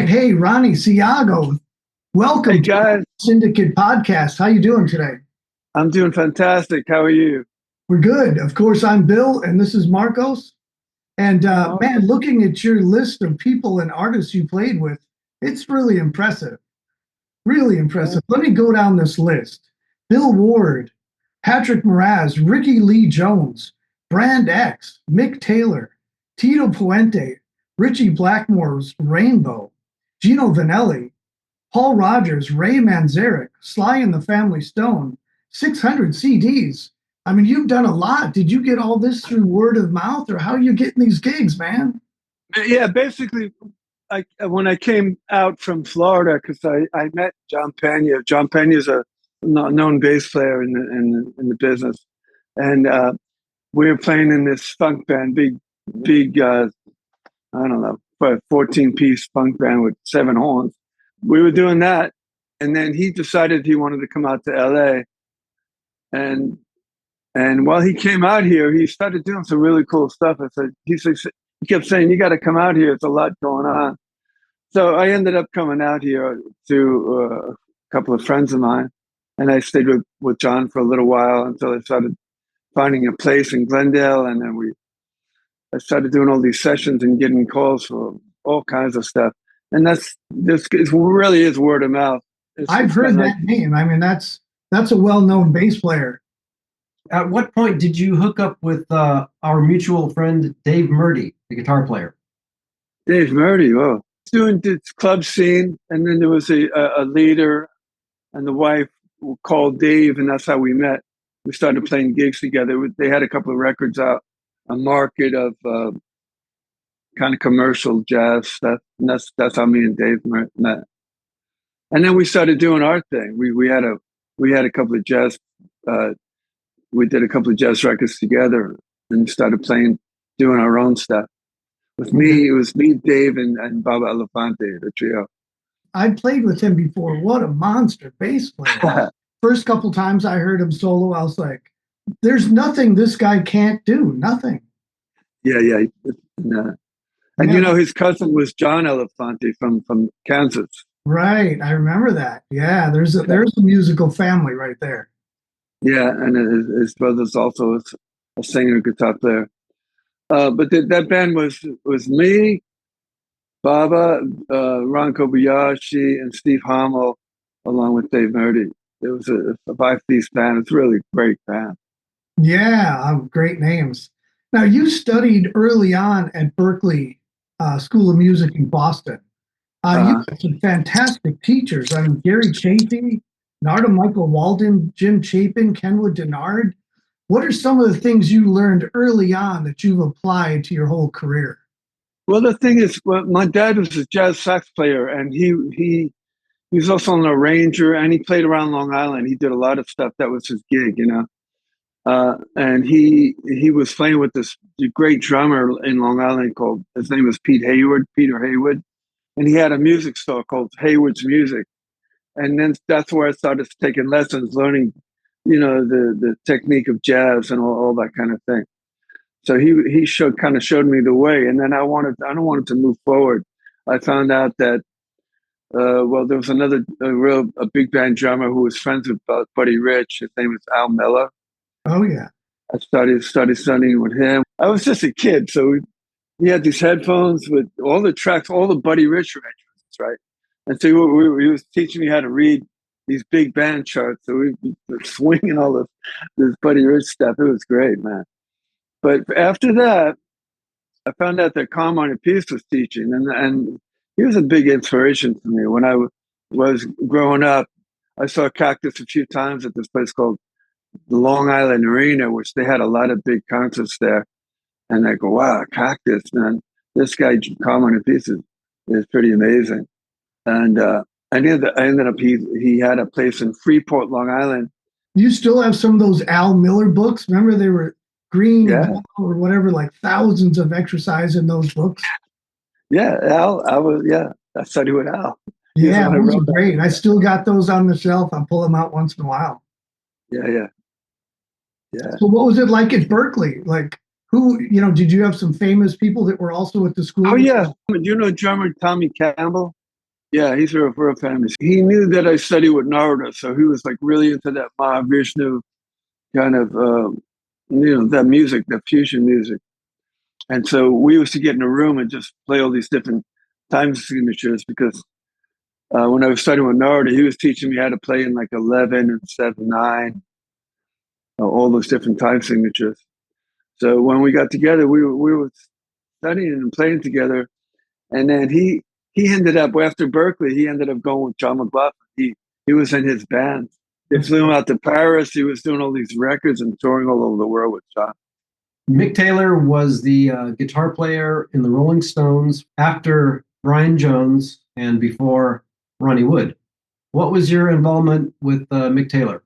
Hey, Ronnie, Ciago, Hey welcome to guys, the Syndicate Podcast. How you doing today? I'm doing fantastic. How are you? We're good. Of course, I'm Bill, and this is Marcos. And Oh, man, looking at your list of people and artists you played with, it's really impressive. Really impressive. Let me go down this list. Bill Ward, Patrick Moraz, Rickie Lee Jones, Brand X, Mick Taylor, Tito Puente, Richie Blackmore's Rainbow, Gino Vanelli, Paul Rodgers, Ray Manzarek, Sly and the Family Stone, 600 CDs. I mean, you've done a lot. Did you get all this through word of mouth, or how are you getting these gigs, man? yeah. Basically, when I came out from Florida, because I met John Pena. John Pena is a known bass player in the business, and we were playing in this funk band, big. I don't know, 14-piece funk band with 7 horns. We were doing that, and then he decided he wanted to come out to LA, and while he came out here, he started doing some really cool stuff. He kept saying, "You got to come out here. It's a lot going on." So I ended up coming out here to a couple of friends of mine, and I stayed with John for a little while until I started finding a place in Glendale, and then I started doing all these sessions and getting calls for all kinds of stuff. And this it really is word of mouth. I've It's been heard like, that name. I mean, that's a well-known bass player. At what point did you hook up with our mutual friend Dave Murdy, the guitar player? Dave Murdy, oh, doing this club scene, and then there was a leader and the wife called Dave, and that's how we met. We started playing gigs together. They had a couple of records out, a market of kind of commercial jazz stuff, and that's how me and Dave met. And then we started doing our thing. We had a couple of jazz. Uh, we did a couple of jazz records together and started playing, doing our own stuff. With me, it was me, Dave, and Baba Elefante, the trio. I played with him before. What a monster bass player. First couple times I heard him solo, I was like, there's nothing this guy can't do. Nothing. Yeah. And Yeah, his cousin was John Elefante from Kansas. right. I remember that. Yeah, there's a musical family right there. Yeah, and his brother's also a singer, guitar player. But that band was me, Baba, Ron Kobayashi, and Steve Hamill, along with Dave Murdy. It was a five-piece band. It's a really great band. Yeah, great names. Now, you studied early on at Berklee School of Music in Boston. You Uh, had some fantastic teachers. I mean, Gary Chafee, Narda Michael Walden, Jim Chapin, Kenwood Denard. What are some of the things you learned early on that you've applied to your whole career? well, the thing is, well, my dad was a jazz sax player, and he was also an arranger, and he played around Long Island. He did a lot of stuff. That was his gig. And he was playing with this great drummer in Long Island called, his name was Peter Haywood, and he had a music store called Hayward's Music. And then that's where I started taking lessons, learning, the technique of jazz and all that kind of thing. So he showed me the way, and then I don't want to move forward. I found out that well, there was a big band drummer who was friends with Buddy Rich. His name was Al Miller. Oh, yeah. I started studying with him. I was just a kid, so he had these headphones with all the tracks, all the Buddy Rich arrangements, right? And so he was teaching me how to read these big band charts. So we were swinging all this Buddy Rich stuff. It was great, man. But after that, I found out that Carmine Appice was teaching, and he was a big inspiration for me. When I was growing up, I saw Cactus a few times at this place called the Long Island Arena, which they had a lot of big concerts there. And I go, wow, Cactus, man, this guy Carmine Appice is pretty amazing. And I ended up he had a place in Freeport, Long Island. You still have some of those Al Miller books? Remember they were green and Yeah, yellow or whatever, like thousands of exercise in those books. yeah, Al. I studied with Al. He was the Yeah, one who those are wrote that. great. I still got those on the shelf. I pull them out once in a while. Yeah, yeah. So what was it like at Berklee? Like did you have some famous people that were also at the Oh school? yeah, you know drummer Tommy Campbell. Yeah, he's real famous. He knew that I studied with Narada, so he was like really into that Mahavishnu kind of, that music, that fusion music. And so we used to get in a room and just play all these different time signatures because when I was studying with Narada, he was teaching me how to play in like 11 and 7/9, all those different time signatures. So when we got together, we were studying and playing together. And then he ended up after Berklee, he ended up going with John McLaughlin. He was in his band. They flew him out to Paris. He was doing all these records and touring all over the world with John. Mick Taylor was the guitar player in the Rolling Stones after Brian Jones and before Ronnie Wood. What was your involvement with Mick Taylor?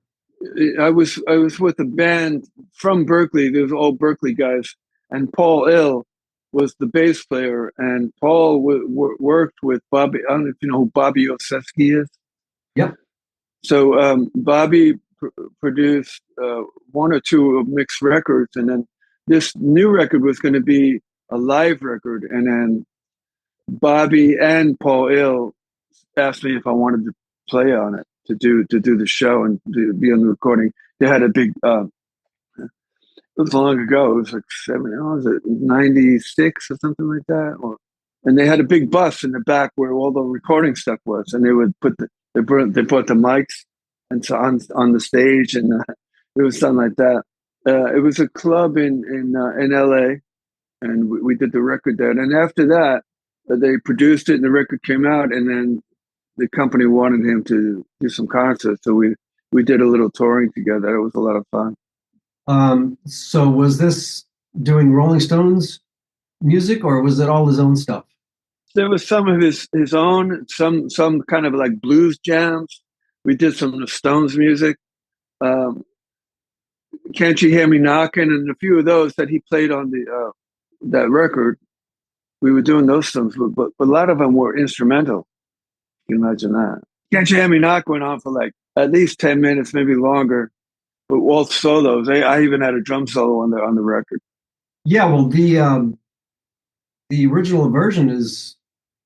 I was with a band from Berklee. There was all Berklee guys, and Paul Ill was the bass player. And Paul worked with Bobby. I don't know if you know who Bobby Oseski is. Yep. So Bobby produced one or two of Mick's records, and then this new record was going to be a live record. And then Bobby and Paul Ill asked me if I wanted to play on it to do the show and to be on the recording. They had a big. It was long ago. It was like was it 96 or something like that? And they had a big bus in the back where all the recording stuff was, and they would put they brought the mics and so on the stage, and it was done like that. It was a club in LA, and we did the record there. And after that, they produced it, and the record came out, and then the company wanted him to do some concerts, so we did a little touring together. It was a lot of fun. So was this doing Rolling Stones music, or was it all his own stuff? There was some of his own, some kind of like blues jams. We did some of the Stones music. Can't You Hear Me Knocking, and a few of those that he played on the that record. We were doing those things, but a lot of them were instrumental. You can imagine that. Can't You Hear Me Knock went on for like at least 10 minutes, maybe longer. But all solos. I even had a drum solo on the record. Yeah, well, the original version is,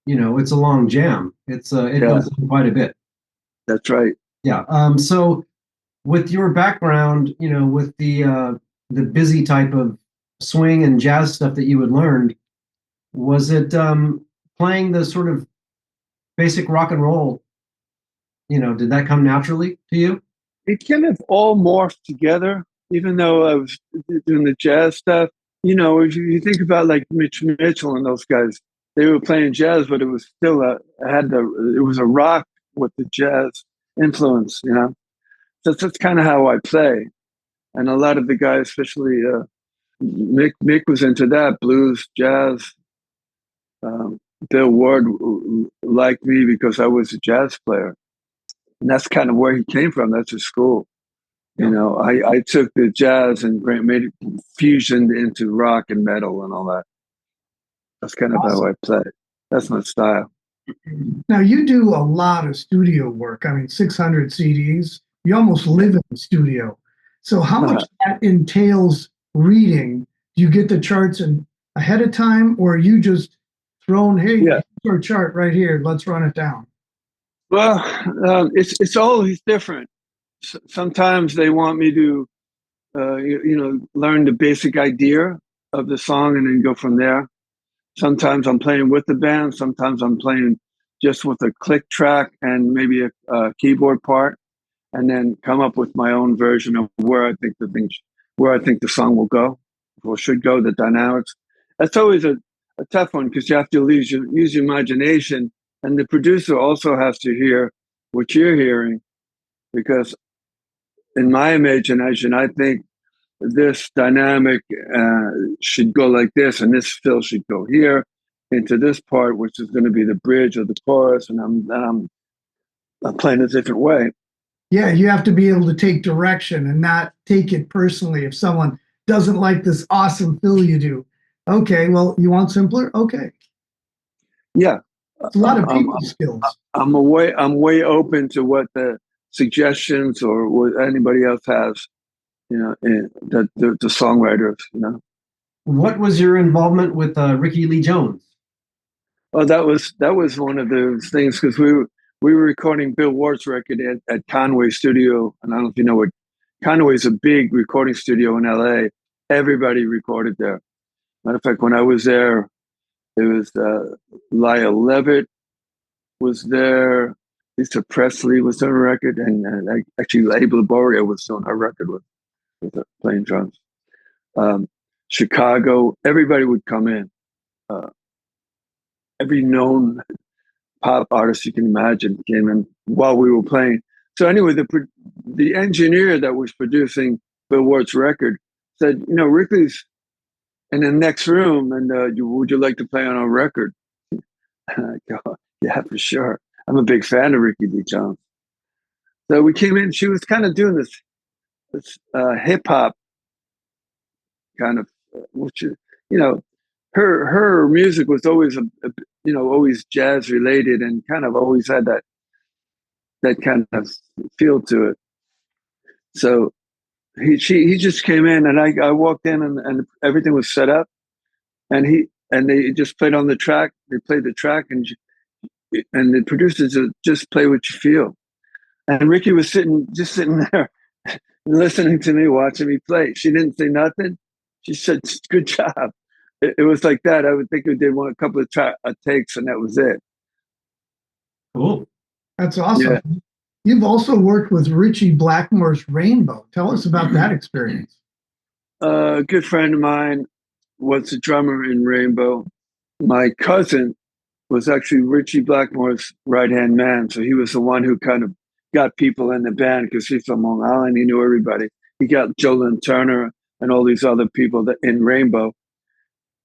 it's a long jam. It goes on quite a bit. That's right. Yeah. So with your background, with the busy type of swing and jazz stuff that you had learned, was it playing the sort of basic rock and roll? Did that come naturally to you? It kind of all morphed together, even though I was doing the jazz stuff. If you think about like Mitch Mitchell and those guys, they were playing jazz, but it was still it was a rock with the jazz influence, So that's kind of how I play. And a lot of the guys, especially Mick was into that, blues, jazz. Bill Ward liked me because I was a jazz player. And that's kind of where he came from. That's his school. I took the jazz and made it fusioned into rock and metal and all that. That's kind of how I play. That's my style. Now you do a lot of studio work. I mean, 600 CDs. You almost live in the studio. So how much that entails reading? Do you get the charts ahead of time, or are you just thrown, hey, here's our chart right here, let's run it down? Well, it's always different. Sometimes they want me to, learn the basic idea of the song and then go from there. Sometimes I'm playing with the band. Sometimes I'm playing just with a click track and maybe a keyboard part, and then come up with my own version of where I think the song will go, or should go, the dynamics. That's always a tough one because you have to use your imagination, and the producer also has to hear what you're hearing, because in my imagination, I think this dynamic should go like this, and this fill should go here into this part, which is going to be the bridge or the chorus, and I'm playing a different way. Yeah, you have to be able to take direction and not take it personally. If someone doesn't like this awesome fill you do, okay, well, you want simpler? Okay. Yeah, it's a lot of people skills. I'm way open to what the suggestions or what anybody else has. The songwriters. What was your involvement with Rickie Lee Jones? Oh, that was one of those things because we were recording Bill Ward's record at Conway Studio, and I don't know if you know what Conway's a big recording studio in LA. Everybody recorded there. Matter of fact, when I was there, it was Lyle Levitt was there. Lisa Presley was on a record, and actually Abel Boria was on her record with playing drums. Ciago, everybody would come in. Every known pop artist you can imagine came in while we were playing. So anyway, the engineer that was producing Bill Ward's record said, Ricklee's in the next room, and would you like to play on our record? And I go, yeah, for sure. I'm a big fan of Rickie Lee Jones. So we came in. She was kind of doing this hip hop kind of, which her music was always always jazz related and kind of always had that kind of feel to it. So he just came in, and I walked in, and everything was set up, and they just played on the track. They played the track, and the producers just play what you feel. And Rickie was just sitting there, listening to me, watching me play. She didn't say nothing. She said, "Good job." It was like that. I would think we did a couple of takes, and that was it. Cool. That's awesome. Yeah. You've also worked with Ritchie Blackmore's Rainbow. Tell us about that experience. A good friend of mine was a drummer in Rainbow. My cousin was actually Ritchie Blackmore's right-hand man. So he was the one who kind of got people in the band because he's from Long Island. He knew everybody. He got Jolyn Turner and all these other people that in Rainbow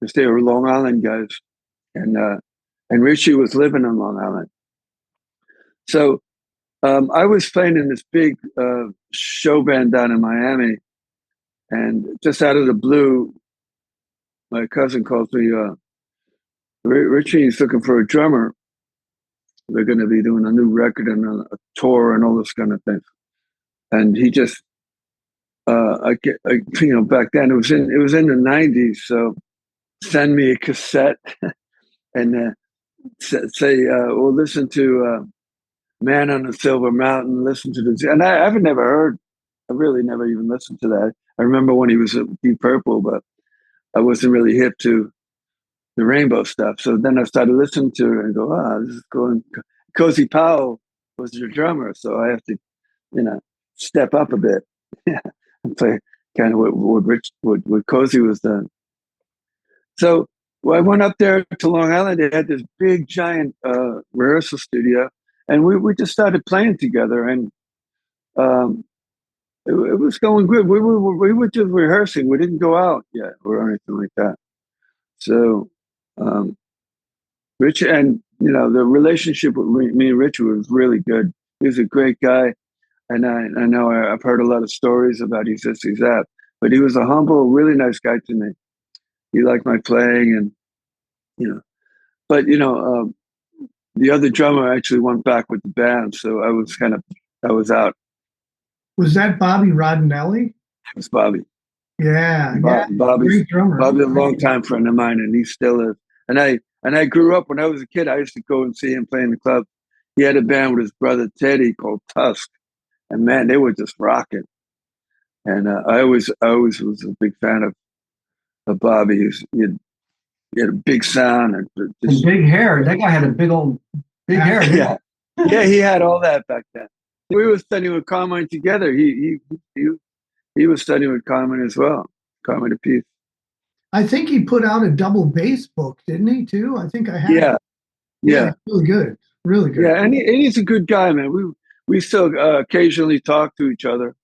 because they were Long Island guys. And Ritchie was living in Long Island. So I was playing in this big show band down in Miami. And just out of the blue, my cousin calls me, Richie's looking for a drummer. They're going to be doing a new record and a tour and all this kind of things. And he just, back then it was in the 90s. So send me a cassette and say, well, listen to Man on the Silver Mountain, listen to this. And I really never even listened to that. I remember when he was at Deep Purple, but I wasn't really hip to the Rainbow stuff. So then I started listening to it and go, this is cool. Cozy Powell was your drummer, so I have to, step up a bit and play kind of what Cozy was done. So I went up there to Long Island. They had this big, giant rehearsal studio, and we just started playing together, and it was going good. We were just rehearsing. We didn't go out yet or anything like that. So Rich and the relationship with me and Rich was really good. He was a great guy, and I know I've heard a lot of stories about he's this, he's that, but he was a humble, really nice guy to me. He liked my playing, and but the other drummer actually went back with the band, so I was out. Was that Bobby Rodinelli? It was Bobby. Yeah, Bobby's great drummer. Bobby's a long-time friend of mine, and he still is. And I grew up when I was a kid. I used to go and see him play in the club. He had a band with his brother Teddy called Tusk, and man, they were just rocking. And I always was a big fan of Bobby. He had a big sound and big hair. That guy had a big hair. Yeah, he had all that back then. We were studying with Carmine together. He was studying with Carmine as well. Carmine Apiece. I think he put out a double bass book, didn't he? Too. I think I had. Yeah, really good, really good. Yeah, and he's a good guy, man. We still occasionally talk to each other,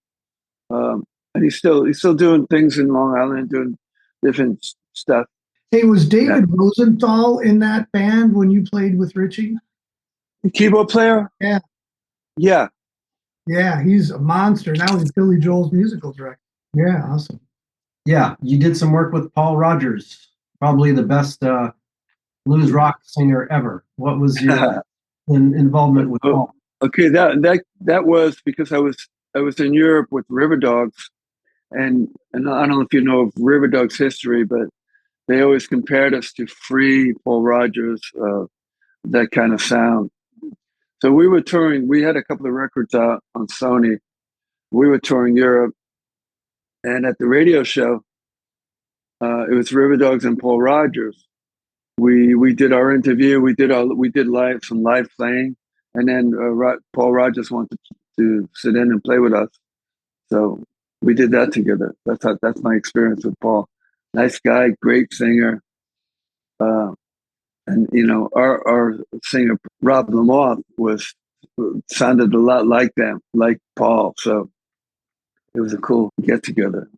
and he's still doing things in Long Island, doing different stuff. Hey, was David Rosenthal in that band when you played with Ritchie? The keyboard player? Yeah. Yeah, he's a monster. Now he's Billy Joel's musical director. Yeah, awesome. Yeah, you did some work with Paul Rodgers, probably the best blues rock singer ever. What was your involvement with Paul? Okay, that was because I was in Europe with River Dogs, and I don't know if you know of River Dogs history, but they always compared us to Free, Paul Rodgers, that kind of sound. So we were touring. We had a couple of records out on Sony. We were touring Europe, and at the radio show, it was Riverdogs and Paul Rodgers. We did our interview. We did some live playing, and then Paul Rodgers wanted to sit in and play with us. So we did that together. That's my experience with Paul. Nice guy, great singer. And our singer Rob Lamont sounded a lot like them, like Paul. So it was a cool get together.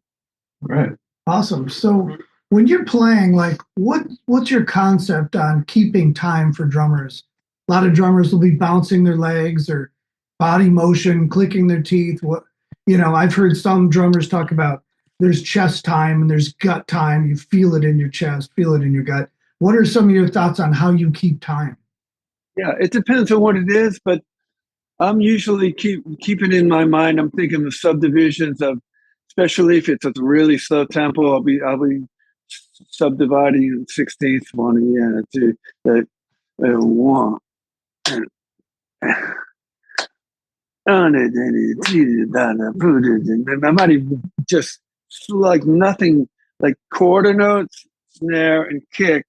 Right. Awesome. So when you're playing, like, what's your concept on keeping time for drummers? A lot of drummers will be bouncing their legs or body motion, clicking their teeth. I've heard some drummers talk about there's chest time and there's gut time. You feel it in your chest, feel it in your gut. What are some of your thoughts on how you keep time? Yeah, it depends on what it is, but I'm usually keeping in my mind. I'm thinking the subdivisions of, especially if it's a really slow tempo. I'll be subdividing 16th, 1, 2, 1. I might even just like nothing, like quarter notes, snare, and kick.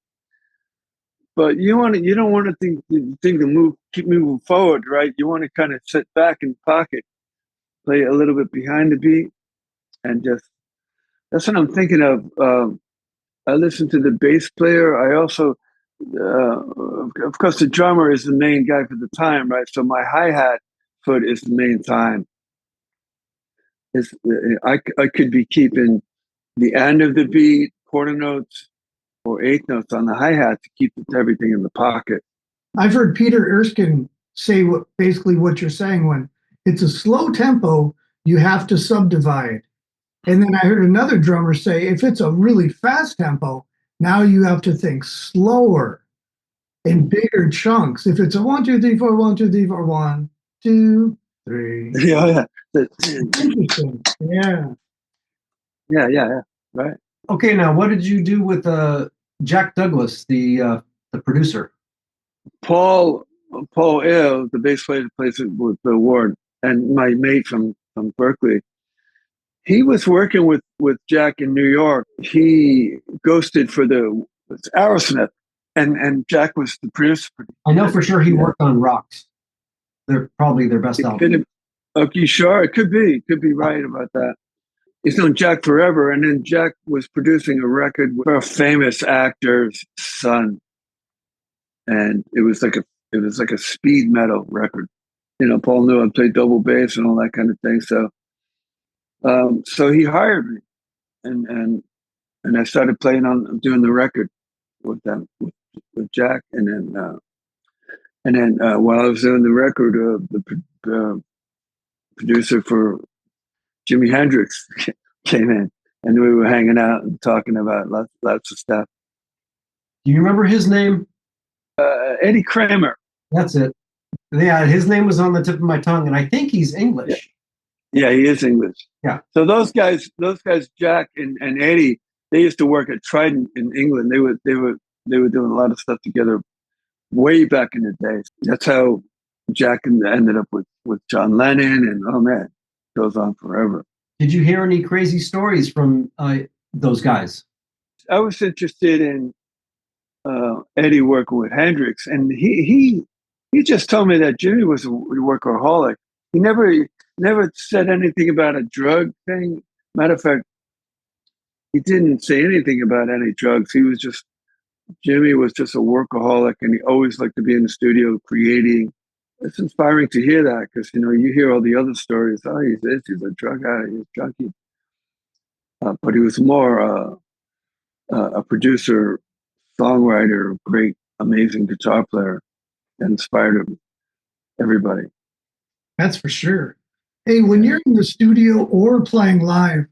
But you don't want to keep moving forward, right? You want to kind of sit back in pocket, play a little bit behind the beat, and that's what I'm thinking of. I listen to the bass player. I also, of course, the drummer is the main guy for the time, right? So my hi-hat foot is the main time. I could be keeping the end of the beat, quarter notes, or eighth notes on the hi-hat to keep everything in the pocket. I've heard Peter Erskine say basically what you're saying. When it's a slow tempo, you have to subdivide. And then I heard another drummer say, if it's a really fast tempo, now you have to think slower in bigger chunks. If it's a 1, 2, 3, 4, 1, 2, 3, 4, 1, 2, 3. Yeah. Interesting. Yeah. Right. Okay, now what did you do with Jack Douglas, the producer? Paul Ill, the bass player that plays with Bill Ward, and my mate from Berklee. He was working with Jack in New York. He ghosted for Aerosmith, and Jack was the producer. I know for sure he worked on Rocks. They're probably their best album. Okay, sure. It could be right about that. He's known Jack forever, and then Jack was producing a record with a famous actor's son, and it was like a speed metal record. Paul knew I played double bass and all that kind of thing, so he hired me, and I started doing the record with them with Jack, and then while I was doing the record, the producer for Jimi Hendrix came in, and we were hanging out and talking about lots of stuff. Do you remember his name? Eddie Kramer. That's it. Yeah, his name was on the tip of my tongue, and I think he's English. Yeah, he is English. Yeah. So those guys, Jack and Eddie, they used to work at Trident in England. They were doing a lot of stuff together way back in the day. That's how Jack ended up with John Lennon, and oh man, it goes on forever. Did you hear any crazy stories from those guys? I was interested in Eddie working with Hendrix, and he just told me that Jimmy was a workaholic. He never said anything about a drug thing. Matter of fact, he didn't say anything about any drugs. Jimmy was just a workaholic, and he always liked to be in the studio creating. It's inspiring to hear that, because you hear all the other stories. Oh, he's a drug addict, he's a junkie. But he was more a producer, songwriter, great, amazing guitar player, and inspired everybody. That's for sure. Hey, when you're in the studio or playing live,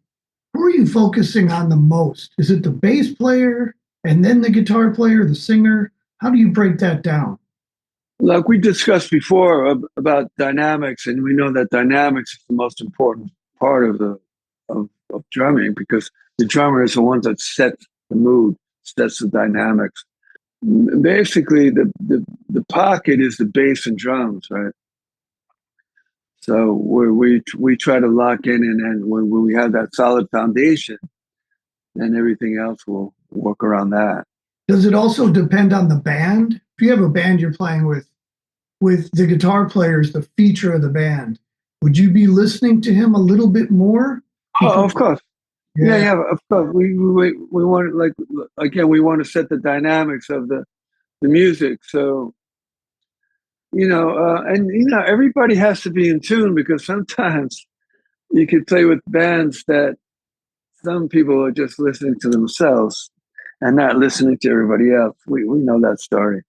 who are you focusing on the most? Is it the bass player and then the guitar player, the singer? How do you break that down? Like we discussed before about dynamics, and we know that dynamics is the most important part of drumming, because the drummer is the one that sets the mood, sets the dynamics. Basically, the pocket is the bass and drums, right? So we try to lock in, and when we have that solid foundation, then everything else will work around that. Does it also depend on the band? If you have a band you're playing with the guitar player is the feature of the band, would you be listening to him a little bit more? Oh, of course. Yeah, of course. We want, like, again, we want to set the dynamics of the music. So, and everybody has to be in tune, because sometimes you could play with bands that some people are just listening to themselves and not listening to everybody else. We know that story.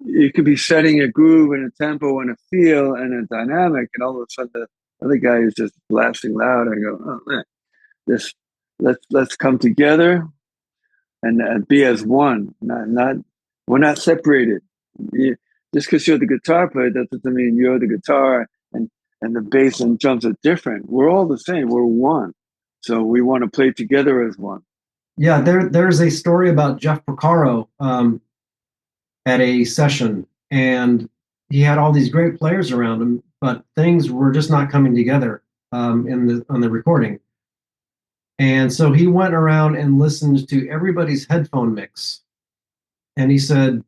You could be setting a groove and a tempo and a feel and a dynamic, and all of a sudden the other guy is just blasting loud. I go, oh man, this let's come together and be as one. Not we're not separated. Just because you're the guitar player, that doesn't mean you're the guitar and the bass and drums are different. We're all the same. We're one. So we want to play together as one. Yeah, there's a story about Jeff Porcaro at a session, and he had all these great players around him, but things were just not coming together on the recording. And so he went around and listened to everybody's headphone mix. And he said,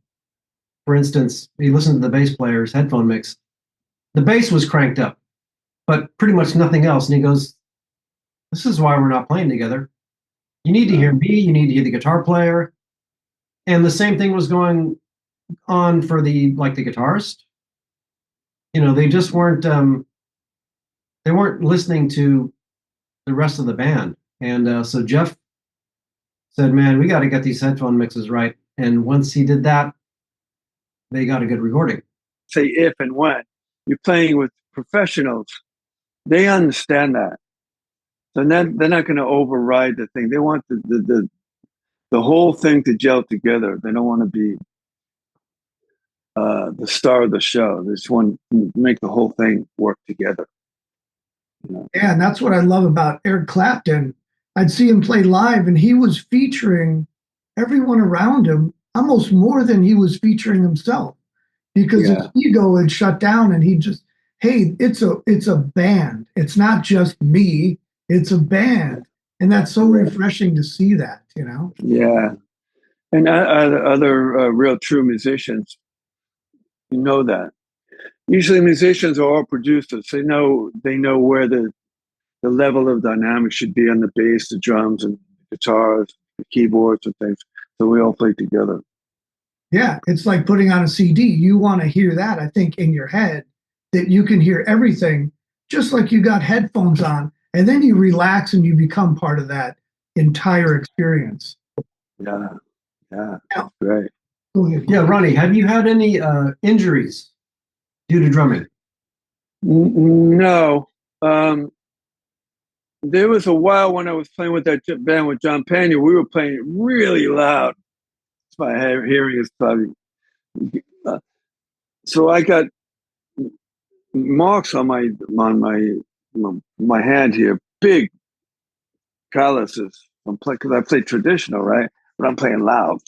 for instance, he listened to the bass player's headphone mix. The bass was cranked up, but pretty much nothing else. And he goes, this is why we're not playing together. You need to hear me, you need to hear the guitar player. And the same thing was going on for the guitarist. They just weren't they weren't listening to the rest of the band. And so Jeff said, man, we got to get these headphone mixes right. And once he did that, they got a good recording. Say if and when you're playing with professionals, they understand that. So they're not going to override the thing. They want the whole thing to gel together. They don't want to be the star of the show. They just want to make the whole thing work together. Yeah, and that's what I love about Eric Clapton. I'd see him play live, and he was featuring everyone around him almost more than he was featuring himself, because his ego had shut down, and he just, hey, it's a band. It's not just me. It's a band, and that's so refreshing to see that. Yeah, and other real true musicians, that. Usually, musicians are all producers. They know where the level of dynamics should be on the bass, the drums, and the guitars, the keyboards, and things. So we all play together. Yeah, it's like putting on a CD. You want to hear that, I think, in your head, that you can hear everything, just like you got headphones on, and then you relax and you become part of that entire experience. Yeah, great. Yeah, Ronnie, have you had any injuries due to drumming? No. There was a while when I was playing with that band with John Pena, we were playing really loud. My hearing is probably. So I got marks on my hand here, big calluses. Because I play traditional, right? But I'm playing loud.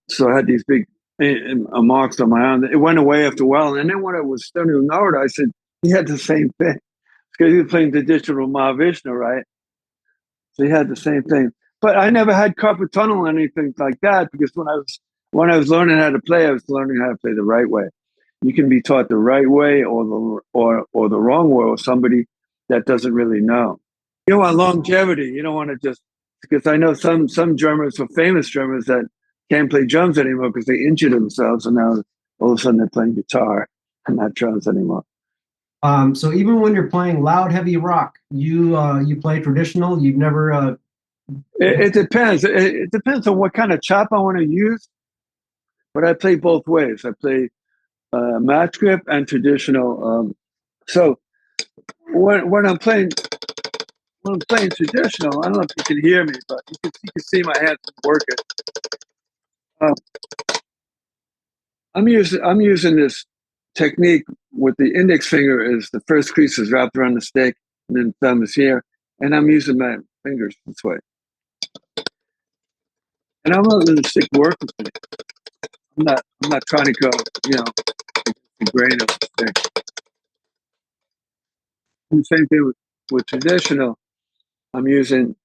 So I had these big marks on my arm. It went away after a while, and then when I was studying with Narda, I said he had the same thing, because he was playing traditional Mahavishnu, right? So he had the same thing. But I never had carpal tunnel or anything like that, because when I was learning how to play, I was learning how to play the right way. You can be taught the right way or the wrong way, or somebody that doesn't really know. You want longevity. You don't want to just, because I know some drummers, or famous drummers, that can't play drums anymore because they injured themselves, and now all of a sudden they're playing guitar and not drums anymore. So even when you're playing loud, heavy rock, you play traditional. You've never. It depends. It depends on what kind of chop I want to use. But I play both ways. I play match grip and traditional. So when I'm playing traditional, I don't know if you can hear me, but you can see my hands working. I'm using this technique with the index finger is the first crease is wrapped around the stick, and then thumb is here, and I'm using my fingers this way. And I'm not really stick work with it. I'm not trying to go, the grain of the stick. And the same thing with traditional. I'm using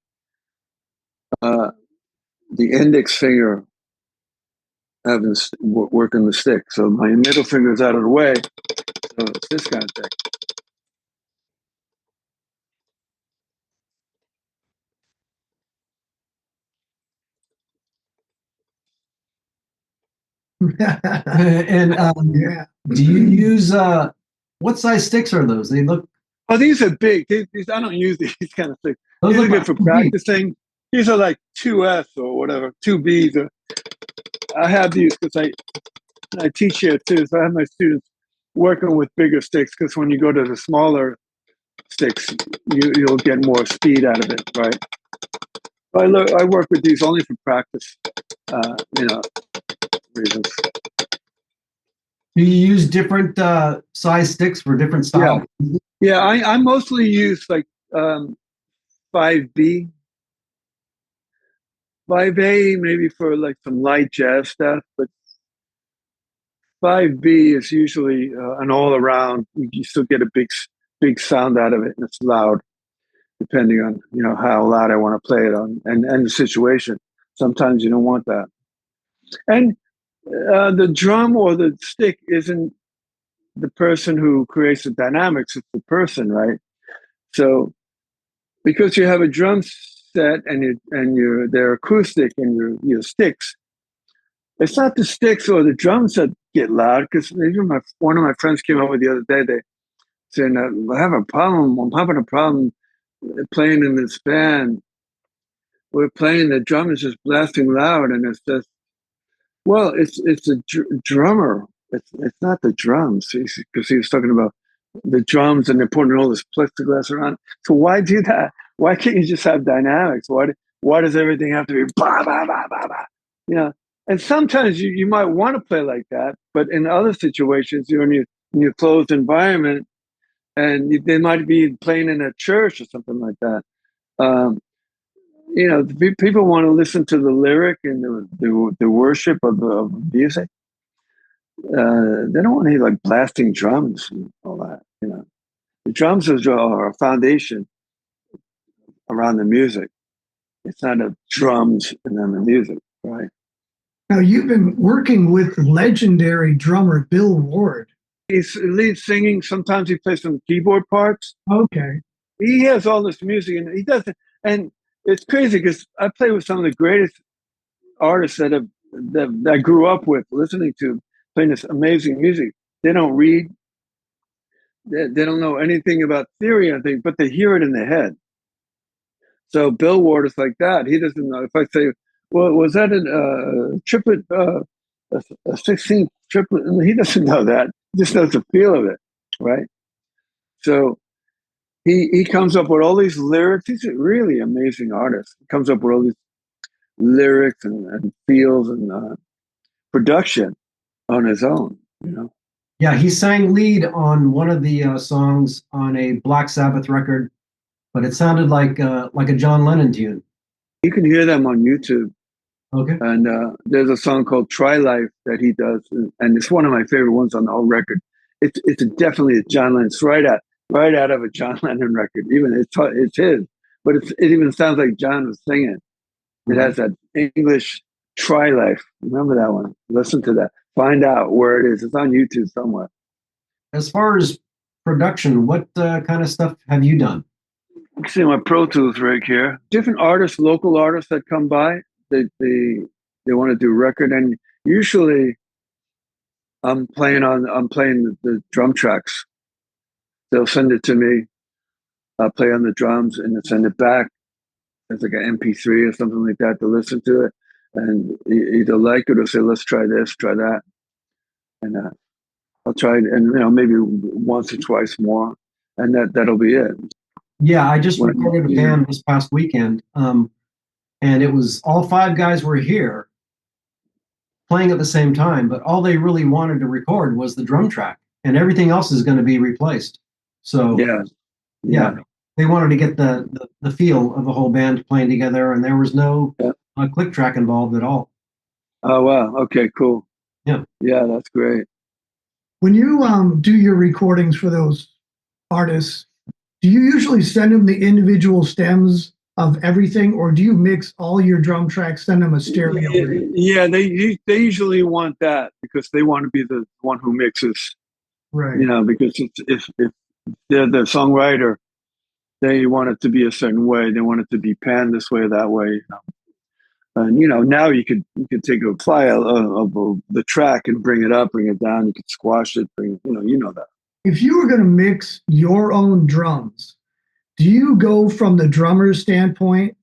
the index finger having working the stick. So my middle finger is out of the way. So it's this kind of thing. And Yeah. do you use what size sticks are those? They look. Oh, these are big. These I don't use these kind of things. Those These are look good like for 2B. practicing. These are like 2S or whatever, 2Bs. I have these because I teach here too. So I have my students working with bigger sticks because when you go to the smaller sticks, you'll get more speed out of it, right? I work with these only for practice, reasons. Do you use different size sticks for different styles? Yeah. I mostly use like 5B, 5A maybe for like some light jazz stuff, but 5B is usually an all around. You still get a big sound out of it, and it's loud, depending on how loud I want to play it on and the situation. Sometimes you don't want that, and the drum or the stick isn't the person who creates the dynamics; it's the person, right? So because you have a drum set and they're acoustic and your sticks, it's not the sticks or the drums that get loud. Because one of my friends came over the other day. They saying I have a problem. I'm having a problem playing in this band. We're playing, the drum is just blasting loud, and it's just, well, it's a drummer. It's not the drums, because he was talking about the drums and they're putting all this plexiglass around. So why do that? Why can't you just have dynamics? Why does everything have to be bah, bah, bah, bah, bah? And sometimes you might want to play like that, but in other situations, you're in your closed environment, and they might be playing in a church or something like that. People want to listen to the lyric and the worship of the music. They don't want to hear like blasting drums and all that. The drums are a foundation around the music. It's not a drums and then the music, right? Now, you've been working with legendary drummer Bill Ward. He's lead singing. Sometimes he plays some keyboard parts. Okay. He has all this music, and he doesn't. And it's crazy because I play with some of the greatest artists that I grew up with, listening to, playing this amazing music. They don't read. They don't know anything about theory, I think, but they hear it in their head. So Bill Ward is like that. He doesn't know. If I say, well, was that a triplet, a 16th triplet? He doesn't know that. He just knows the feel of it, right? So he comes up with all these lyrics. He's a really amazing artist. He comes up with all these lyrics and feels and production on his own, Yeah, he sang lead on one of the songs on a Black Sabbath record, but it sounded like a John Lennon tune. You can hear them on YouTube. Okay. And there's a song called "Try Life" that he does, and it's one of my favorite ones on the whole record. It's definitely a John Lennon. It's right out of a John Lennon record. Even it's his, but it even sounds like John was singing. It has that English "Try Life." Remember that one? Listen to that. Find out where it is. It's on YouTube somewhere. As far as production, what kind of stuff have you done? You see my Pro Tools rig here. Different artists, local artists that come by, they want to do record, and usually I'm playing the drum tracks. They'll send it to me. I'll play on the drums and then send it back. It's like an MP3 or something like that to listen to it, and either like it or say, let's try this, try that, and I'll try it, and maybe once or twice more, and that'll be it. Yeah, I just recorded a band this past weekend, and it was all 5 guys were here playing at the same time, but all they really wanted to record was the drum track, and everything else is going to be replaced. So yeah, they wanted to get the feel of the whole band playing together, and there was no click track involved at all. Oh wow. Okay. Cool. Yeah. Yeah, that's great. When you do your recordings for those artists, do you usually send them the individual stems of everything, or do you mix all your drum tracks, send them a stereo? Yeah, they usually want that because they want to be the one who mixes. Right. You know, because if they're the songwriter, they want it to be a certain way. They want it to be panned this way or that way. And now you could take a file of the track and bring it up, bring it down. You could squash it. You know that. If you were going to mix your own drums, do you go from the drummer's standpoint?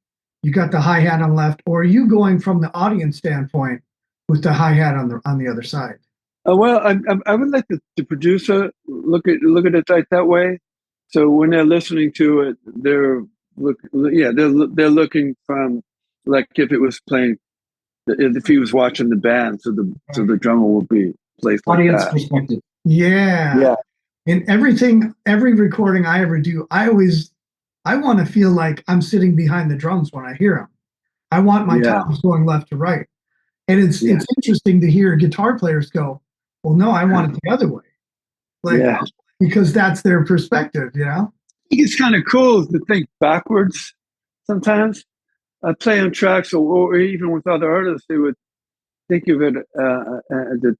You got the hi-hat on left, or are you going from the audience standpoint with the hi-hat on the other side? Well, I would like the producer look at it like that way. So when they're listening to it, they're looking from, like, if it was playing, if he was watching the band, so the drummer will be placed like Audience that. perspective. Yeah. In every recording I ever do, I want to feel like I'm sitting behind the drums when I hear them. I want my toms going left to right. And it's interesting to hear guitar players go, well, no, I want it the other way. Because that's their perspective, you know? I think it's kind of cool to think backwards sometimes. I play on tracks, or even with other artists, they would think of it, the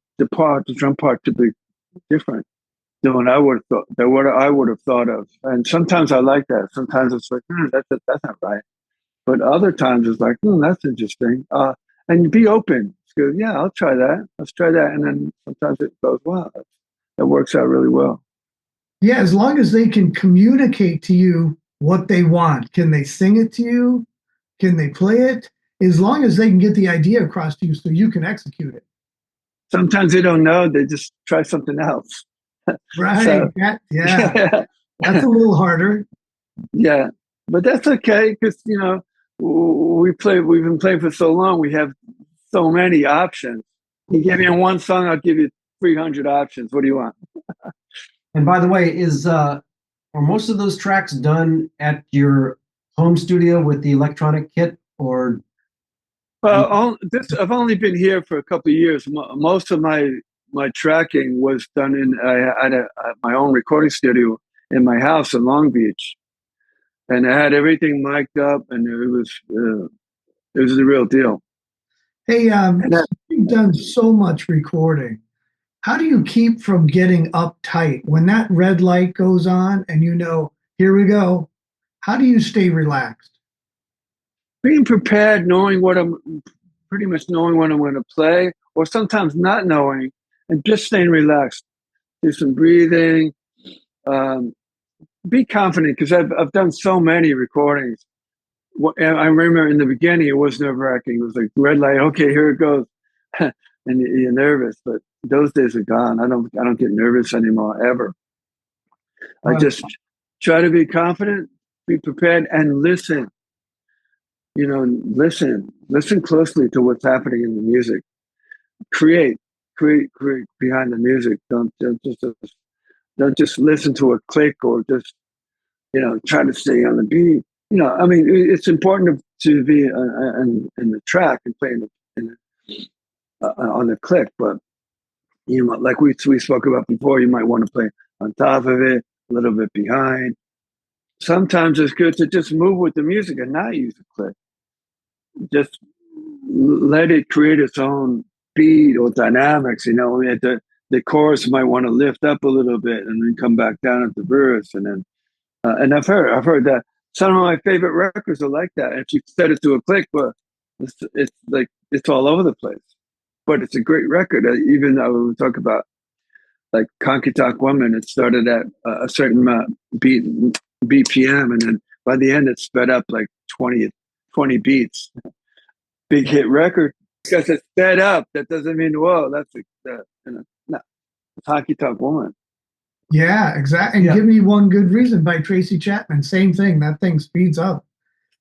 drum part to be different than what I would have thought of. And sometimes I like that. Sometimes it's like, that's not right. But other times it's like, that's interesting. And be open. Go, yeah, I'll try that. Let's try that. And then sometimes it goes, wow, that works out really well. Yeah, as long as they can communicate to you what they want. Can they sing it to you? Can they play it? As long as they can get the idea across to you so you can execute it. Sometimes they don't know. They just try something else. Right. So, yeah. That's a little harder. Yeah. But that's okay because, we've been playing for so long. We have so many options. You give me one song, I'll give you 300 options. What do you want? And by the way, are most of those tracks done at your home studio with the electronic kit, or? Well, I've only been here for a couple of years. Most of my tracking was done at my own recording studio in my house in Long Beach, and I had everything mic'd up, and it was the real deal. Hey, you've done so much recording. How do you keep from getting uptight when that red light goes on and here we go? How do you stay relaxed? Being prepared, pretty much knowing what I'm going to play, or sometimes not knowing, and just staying relaxed. Do some breathing. Be confident, because I've done so many recordings. And I remember in the beginning it was nerve-wracking. It was like red light. Okay, here it goes, and you're nervous. But those days are gone. I don't get nervous anymore ever. I just try to be confident, be prepared, and listen. Listen closely to what's happening in the music. Create behind the music. Don't just listen to a click, or just try to stay on the beat. It's important to be in the track and play on the click, but like we spoke about before, you might want to play on top of it, a little bit behind. Sometimes it's good to just move with the music and not use a click. Just let it create its own beat or dynamics. The chorus might want to lift up a little bit and then come back down at the verse, and then and I've heard that some of my favorite records are like that. If you set it to a click, but it's like it's all over the place. But it's a great record. Even though we talk about like Conky Talk Woman, it started at a certain BPM, and then by the end it sped up like 20 beats. Big hit record. Because it's sped up, that doesn't mean that's no. Conky Talk Woman. Yeah, exactly. And Give Me One Good Reason by Tracy Chapman. Same thing. That thing speeds up.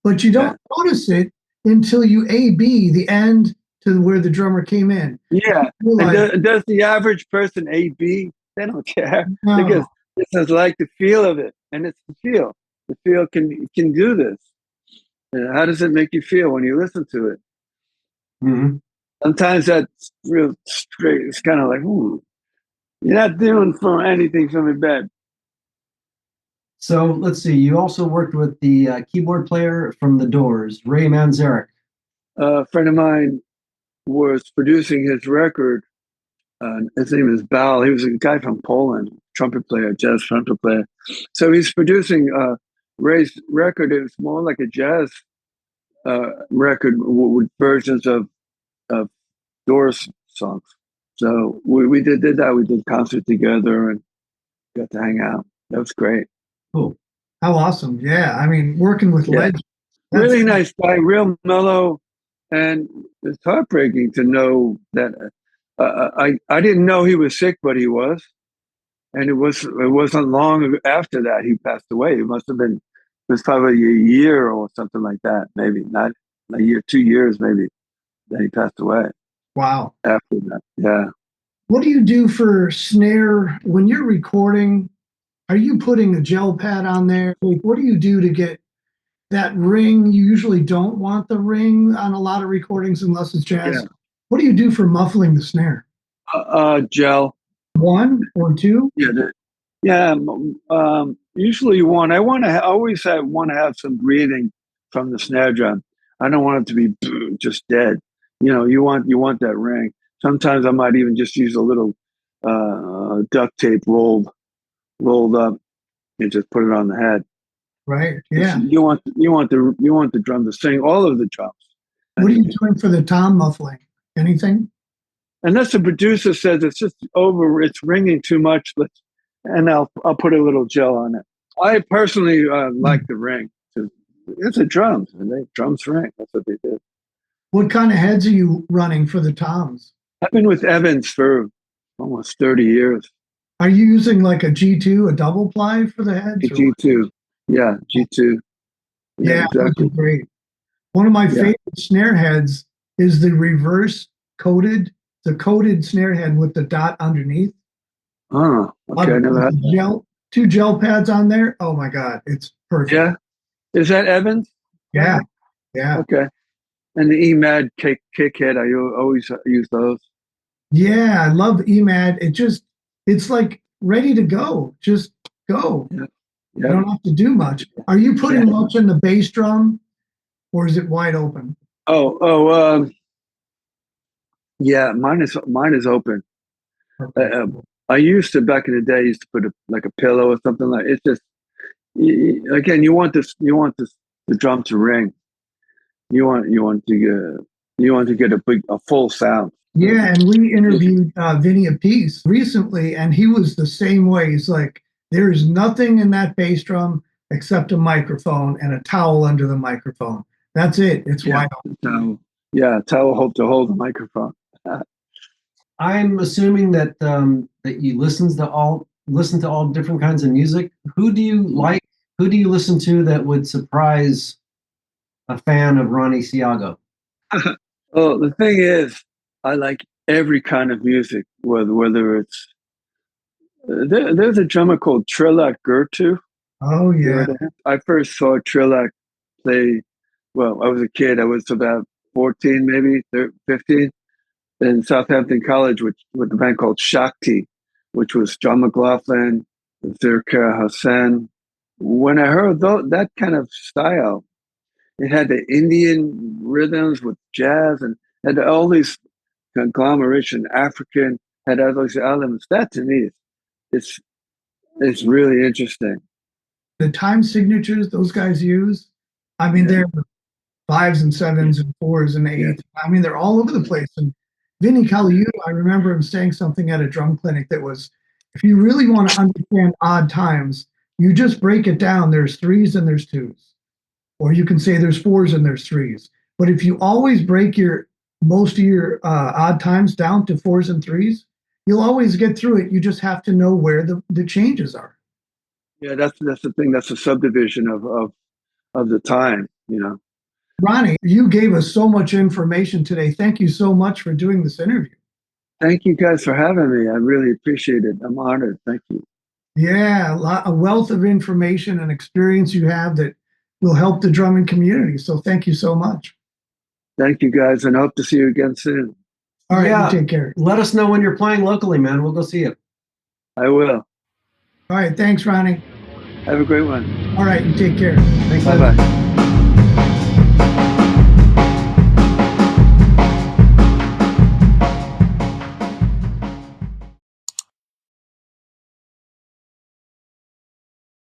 But you don't notice it until you A-B the end to where the drummer came in. Yeah. And does the average person A-B? They don't care. No. Because this is like the feel of it. And it's the feel. The feel can do this. How does it make you feel when you listen to it? Hmm. Sometimes that's real straight. It's kind of like, ooh, you're not doing for anything from the bed. So let's see. You also worked with the keyboard player from The Doors, Ray Manzarek. A friend of mine was producing his record. His name is Bal. He was a guy from Poland, trumpet player, jazz trumpet player. So he's producing Ray's record. It was more like a jazz record with versions of Doors songs. So we did that. We did concert together and got to hang out. That was great. Cool. How awesome. Yeah. I mean, working with Yeah. legends. Really nice guy, real mellow, and it's heartbreaking to know that I didn't know he was sick, but he was, and it wasn't long after that he passed away. It must have been it was probably a year or something like that, maybe not a year, 2 years maybe that he passed away Wow. after that. Yeah. What do you do for snare when you're recording? Are you putting a gel pad on there? Like, what do you do to get that ring? You usually don't want the ring on a lot of recordings unless it's jazz. Yeah. What do you do for muffling the snare? Gel. One or two? Yeah. Yeah. Usually one. I want to always want to have some breathing from the snare drum. I don't want it to be just dead. You want that ring. Sometimes I might even just use a little duct tape rolled up and just put it on the head. Right. Yeah. You want the drum to sing, all of the drums. What are you doing for the tom muffling? Anything? Unless the producer says it's just over, it's ringing too much, and I'll put a little gel on it. I personally like the ring. It's a drum, and drums ring. That's what they do. What kind of heads are you running for the toms? I've been with Evans for almost 30 years. Are you using like a G2, a double ply for the heads? G2. Yeah, G2. Yeah, exactly. those are great. One of my favorite snare heads is the the coated snare head with the dot underneath. Oh, okay. I never had two gel pads on there. Oh my God, it's perfect. Yeah. Is that Evans? Yeah. Yeah. Okay. And the EMAD kick head, I always use those. Yeah, I love EMAD. It's like ready to go. Just go. Yeah. You don't have to do much. Are you putting much in the bass drum, or is it wide open? Yeah, mine is open. Okay. I used to back in the day. I used to put a pillow or something like. It's just again, you want the drum to ring. You want to get a full sound. Yeah, and we interviewed Vinny Appice recently, and he was the same way. He's like, there's nothing in that bass drum except a microphone and a towel under the microphone. That's it. It's wide open. Towel to hold the microphone. I'm assuming that that you listen to all different kinds of music. Who do you like? Who do you listen to that would surprise a fan of Ronnie Ciago? Well, the thing is, I like every kind of music, whether it's there's a drummer called Trilak Gurtu. Oh yeah. I first saw Trilak play. Well, I was a kid. I was about 14, maybe 15, in Southampton College with a band called Shakti, which was John McLaughlin, Zirka Hassan. When I heard that kind of style, it had the Indian rhythms with jazz and had all these conglomeration, African, had all these elements. That to me, it's really interesting. The time signatures those guys use, I mean, they're 5s and 7s and 4s and 8s. I mean, they're all over the place. And Vinny Colaiuta, I remember him saying something at a drum clinic that was, if you really want to understand odd times, you just break it down. There's 3s and there's 2s. Or you can say there's 4s and there's 3s. But if you always break most of your odd times down to 4s and 3s, you'll always get through it. You just have to know where the changes are. Yeah, that's the thing. That's a subdivision of the time, Ronnie, you gave us so much information today. Thank you so much for doing this interview. Thank you guys for having me. I really appreciate it. I'm honored. Thank you. Yeah, a wealth of information and experience you have that will help the drumming community. So thank you so much. Thank you guys, and hope to see you again soon. All right, Yeah. you take care. Let us know when you're playing locally, man. We'll go see you. I will. All right, thanks, Ronnie. Have a great one. All right, you take care. Thanks, Bye man. bye.